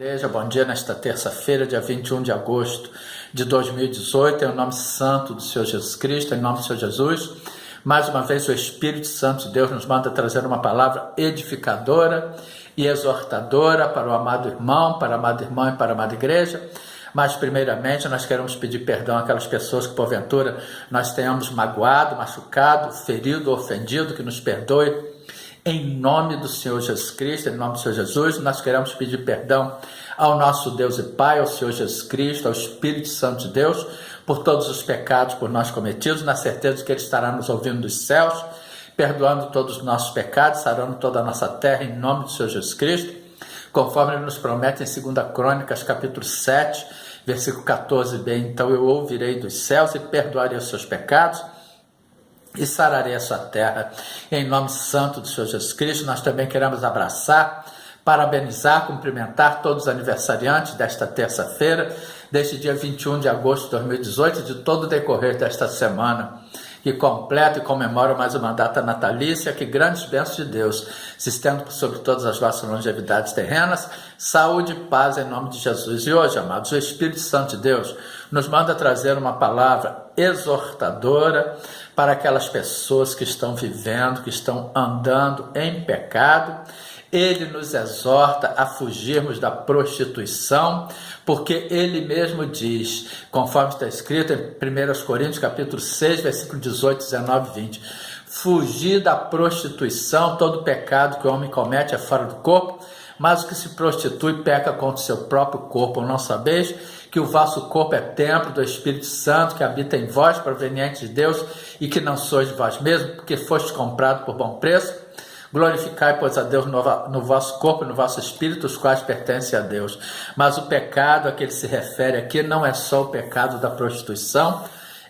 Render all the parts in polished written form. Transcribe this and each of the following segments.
Igreja, bom dia nesta terça-feira, dia 21 de agosto de 2018, em nome santo do Senhor Jesus Cristo, em nome do Senhor Jesus. Mais uma vez o Espírito Santo de Deus nos manda trazer uma palavra edificadora e exortadora para o amado irmão, para a amada irmã e para a amada igreja. Mas primeiramente nós queremos pedir perdão àquelas pessoas que porventura nós tenhamos magoado, machucado, ferido, ofendido, que nos perdoe. Em nome do Senhor Jesus Cristo, em nome do Senhor Jesus, nós queremos pedir perdão ao nosso Deus e Pai, ao Senhor Jesus Cristo, ao Espírito Santo de Deus, por todos os pecados por nós cometidos, na certeza de que Ele estará nos ouvindo dos céus, perdoando todos os nossos pecados, sarando toda a nossa terra, em nome do Senhor Jesus Cristo, conforme Ele nos promete em 2 Crônicas, capítulo 7, versículo 14b, então eu ouvirei dos céus e perdoarei os seus pecados, e sararei a sua terra. Em nome santo do Senhor Jesus Cristo, nós também queremos abraçar, parabenizar, cumprimentar todos os aniversariantes desta terça-feira, deste dia 21 de agosto de 2018 e de todo o decorrer desta semana, que completa e comemora mais uma data natalícia, que grandes bênçãos de Deus se estendam sobre todas as vossas longevidades terrenas, saúde e paz em nome de Jesus. E hoje, amados, o Espírito Santo de Deus nos manda trazer uma palavra exortadora para aquelas pessoas que estão vivendo, que estão andando em pecado. Ele nos exorta a fugirmos da prostituição, porque ele mesmo diz, conforme está escrito em 1 Coríntios capítulo 6, versículo 18, 19 e 20, fugir da prostituição, todo pecado que o homem comete é fora do corpo, mas o que se prostitui peca contra o seu próprio corpo. Não sabeis que o vosso corpo é templo do Espírito Santo, que habita em vós, proveniente de Deus, e que não sois de vós mesmos, porque fostes comprado por bom preço? Glorificai, pois, a Deus no vosso corpo e no vosso espírito, os quais pertencem a Deus. Mas o pecado a que ele se refere aqui não é só o pecado da prostituição,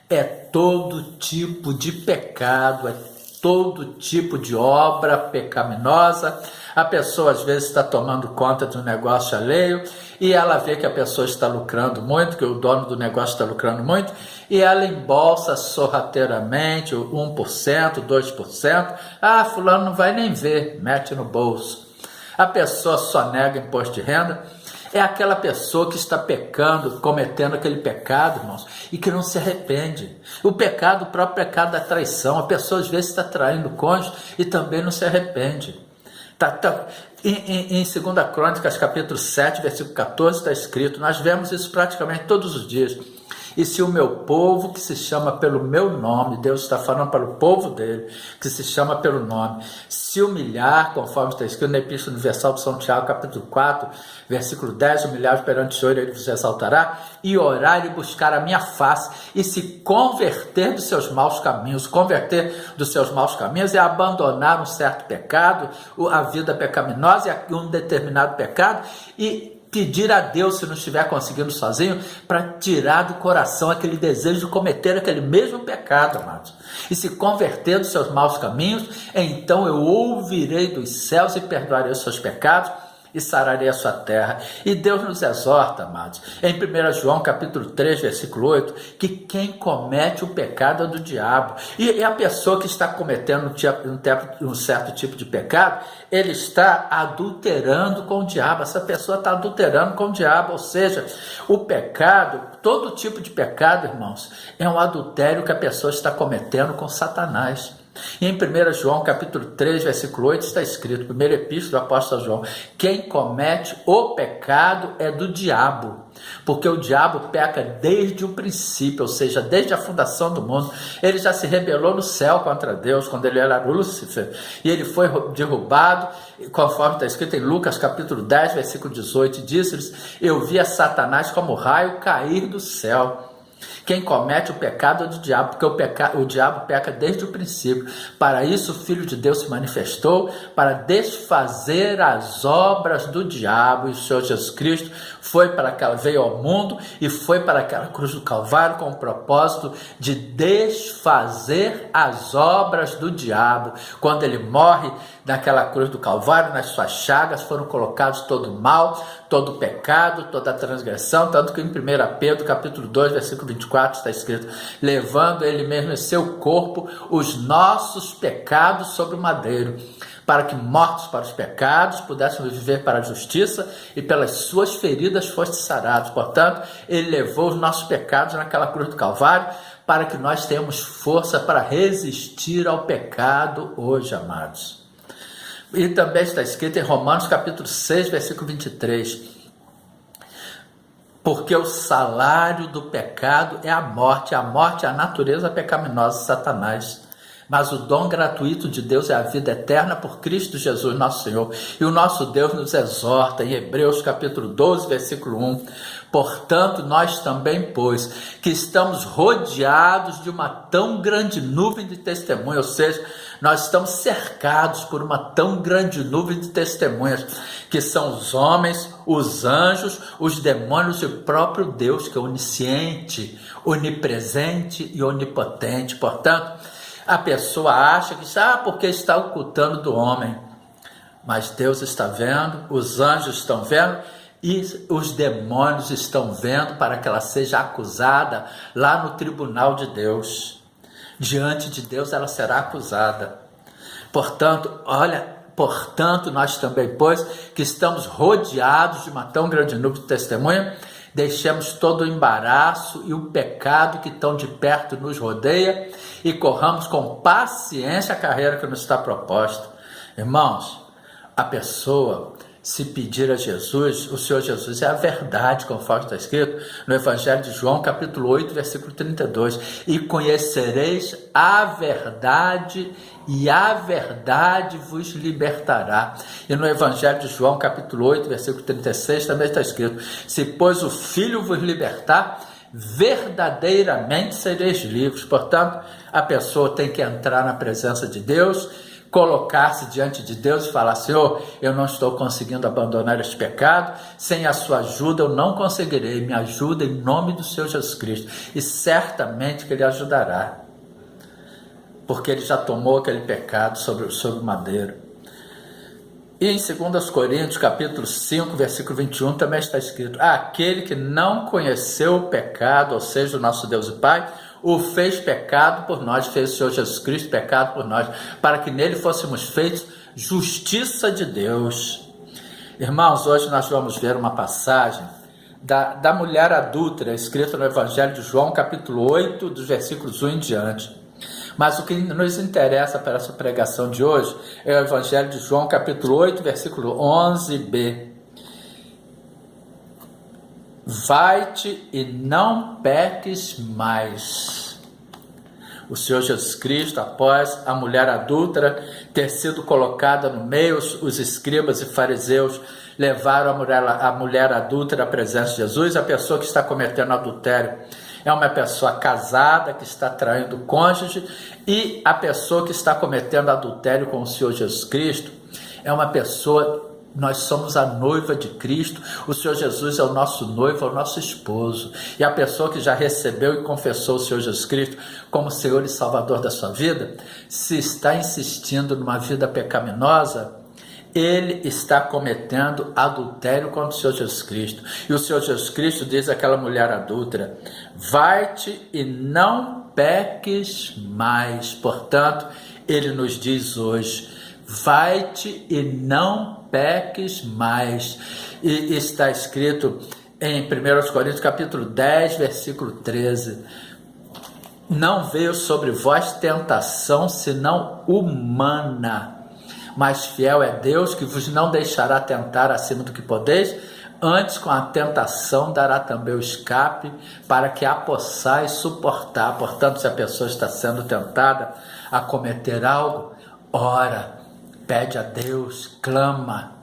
é todo tipo de pecado, é todo tipo de obra pecaminosa. A pessoa às vezes está tomando conta de um negócio alheio e ela vê que a pessoa está lucrando muito, que o dono do negócio está lucrando muito, e ela embolsa sorrateiramente 1%, 2%. Ah, fulano não vai nem ver, mete no bolso. A pessoa só nega imposto de renda. É aquela pessoa que está pecando, cometendo aquele pecado, irmãos, e que não se arrepende. O pecado, o próprio pecado da traição, a pessoa às vezes está traindo o cônjuge e também não se arrepende. Em 2 Crônicas, capítulo 7, versículo 14, está escrito, nós vemos isso praticamente todos os dias. E se o meu povo, que se chama pelo meu nome, Deus está falando para o povo dele, que se chama pelo nome, se humilhar, conforme está escrito na Epístola Universal de São Tiago, capítulo 4, versículo 10, humilhar perante o Senhor, ele vos exaltará, e orar e buscar a minha face, e se converter dos seus maus caminhos. Converter dos seus maus caminhos é abandonar um certo pecado, a vida pecaminosa e um determinado pecado, e pedir a Deus, se não estiver conseguindo sozinho, para tirar do coração aquele desejo de cometer aquele mesmo pecado, amados. E se converter dos seus maus caminhos, então eu ouvirei dos céus e perdoarei os seus pecados e sararei a sua terra. E Deus nos exorta, amados, em 1 João capítulo 3, versículo 8, que quem comete o pecado é do diabo. E a pessoa que está cometendo um certo tipo de pecado, ele está adulterando com o diabo. Essa pessoa está adulterando com o diabo, ou seja, o pecado, todo tipo de pecado, irmãos, é um adultério que a pessoa está cometendo com Satanás. E em 1 João capítulo 3, versículo 8 está escrito, primeira epístola do apóstolo João, quem comete o pecado é do diabo, porque o diabo peca desde o princípio, ou seja, desde a fundação do mundo. Ele já se rebelou no céu contra Deus, quando ele era Lúcifer, e ele foi derrubado, conforme está escrito em Lucas capítulo 10, versículo 18, disse-lhes, eu vi a Satanás como raio cair do céu. Quem comete o pecado é do diabo, porque o diabo peca desde o princípio. Para isso o Filho de Deus se manifestou, para desfazer as obras do diabo. E o Senhor Jesus Cristo veio ao mundo e foi para aquela cruz do Calvário com o propósito de desfazer as obras do diabo. Quando ele morre naquela cruz do Calvário, nas suas chagas foram colocados todo o mal, todo o pecado, toda a transgressão, tanto que em 1 Pedro capítulo 2, versículo 24 está escrito, levando ele mesmo em seu corpo os nossos pecados sobre o madeiro, para que, mortos para os pecados, pudéssemos viver para a justiça, e pelas suas feridas foste sarados. Portanto, ele levou os nossos pecados naquela cruz do Calvário, para que nós tenhamos força para resistir ao pecado hoje, amados. E também está escrito em Romanos capítulo 6, versículo 23, porque o salário do pecado é a morte é a natureza pecaminosa de Satanás, mas o dom gratuito de Deus é a vida eterna por Cristo Jesus nosso Senhor. E o nosso Deus nos exorta em Hebreus capítulo 12, versículo 1, portanto nós também, pois, que estamos rodeados de uma tão grande nuvem de testemunhas, ou seja, nós estamos cercados por uma tão grande nuvem de testemunhas, que são os homens, os anjos, os demônios e o próprio Deus, que é onisciente, onipresente e onipotente. Portanto, a pessoa acha que porque está ocultando do homem, mas Deus está vendo, os anjos estão vendo e os demônios estão vendo, para que ela seja acusada lá no tribunal de Deus. Diante de Deus ela será acusada. Portanto, nós também, pois, que estamos rodeados de uma tão grande nuvem de testemunha, deixemos todo o embaraço e o pecado que tão de perto nos rodeia e corramos com paciência a carreira que nos está proposta. Irmãos, a pessoa, se pedir a Jesus, o Senhor Jesus é a verdade, conforme está escrito no Evangelho de João, capítulo 8, versículo 32, e conhecereis a verdade, e a verdade vos libertará. E no Evangelho de João, capítulo 8, versículo 36, também está escrito, se pois o Filho vos libertar, verdadeiramente sereis livres. Portanto, a pessoa tem que entrar na presença de Deus, colocar-se diante de Deus e falar, Senhor, eu não estou conseguindo abandonar este pecado, sem a sua ajuda eu não conseguirei, me ajuda em nome do Senhor Jesus Cristo, e certamente que Ele ajudará, porque Ele já tomou aquele pecado sobre o madeiro. E em 2 Coríntios, capítulo 5, versículo 21, também está escrito, aquele que não conheceu o pecado, ou seja, o nosso Deus e Pai, o fez pecado por nós, fez o Senhor Jesus Cristo pecado por nós, para que nele fôssemos feitos justiça de Deus. Irmãos, hoje nós vamos ver uma passagem da mulher adúltera, escrita no Evangelho de João, capítulo 8, dos versículos 1 em diante. Mas o que nos interessa para essa pregação de hoje é o Evangelho de João, capítulo 8, versículo 11b. Vai-te e não peques mais. O Senhor Jesus Cristo, após a mulher adúltera ter sido colocada no meio, os escribas e fariseus levaram a mulher adúltera à presença de Jesus. A pessoa que está cometendo adultério é uma pessoa casada que está traindo o cônjuge, e a pessoa que está cometendo adultério com o Senhor Jesus Cristo é uma pessoa. Nós somos a noiva de Cristo, o Senhor Jesus é o nosso noivo, é o nosso esposo, e a pessoa que já recebeu e confessou o Senhor Jesus Cristo como Senhor e Salvador da sua vida, se está insistindo numa vida pecaminosa, ele está cometendo adultério contra o Senhor Jesus Cristo. E o Senhor Jesus Cristo diz àquela mulher adúltera, vai-te e não peques mais. Portanto, ele nos diz hoje, vai-te e não peques mais. E está escrito em 1 Coríntios capítulo 10, versículo 13, não veio sobre vós tentação senão humana, mas fiel é Deus, que vos não deixará tentar acima do que podeis, antes com a tentação dará também o escape, para que a possais suportar. Portanto, se a pessoa está sendo tentada a cometer algo, ora, pede a Deus, clama,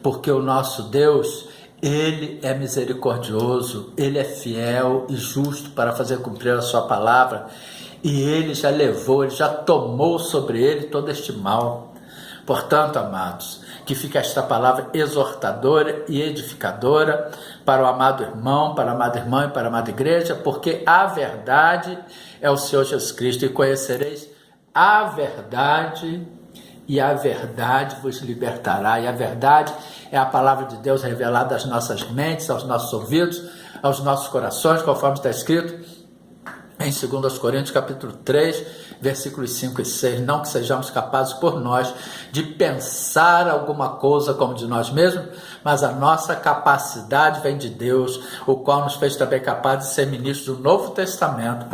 porque o nosso Deus, Ele é misericordioso, Ele é fiel e justo para fazer cumprir a sua palavra, e Ele já levou, Ele já tomou sobre Ele todo este mal. Portanto, amados, que fique esta palavra exortadora e edificadora para o amado irmão, para a amada irmã e para a amada igreja, porque a verdade é o Senhor Jesus Cristo, e conhecereis a verdade, e a verdade vos libertará. E a verdade é a palavra de Deus revelada às nossas mentes, aos nossos ouvidos, aos nossos corações, conforme está escrito em 2 Coríntios capítulo 3, versículos 5 e 6, não que sejamos capazes por nós de pensar alguma coisa como de nós mesmos, mas a nossa capacidade vem de Deus, o qual nos fez também capazes de ser ministros do Novo Testamento,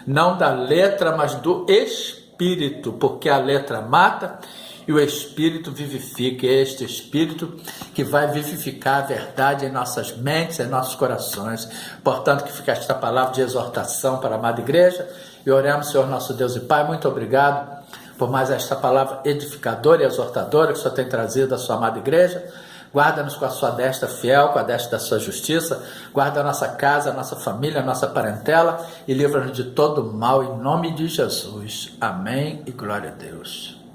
não da letra, mas do Espírito, porque a letra mata e o Espírito vivifica. É este Espírito que vai vivificar a verdade em nossas mentes, em nossos corações. Portanto, que fica esta palavra de exortação para a amada igreja. E oremos, Senhor nosso Deus e Pai, muito obrigado por mais esta palavra edificadora e exortadora que o Senhor tem trazido à sua amada igreja. Guarda-nos com a sua destra fiel, com a destra da sua justiça. Guarda a nossa casa, a nossa família, a nossa parentela e livra-nos de todo mal, em nome de Jesus. Amém e glória a Deus.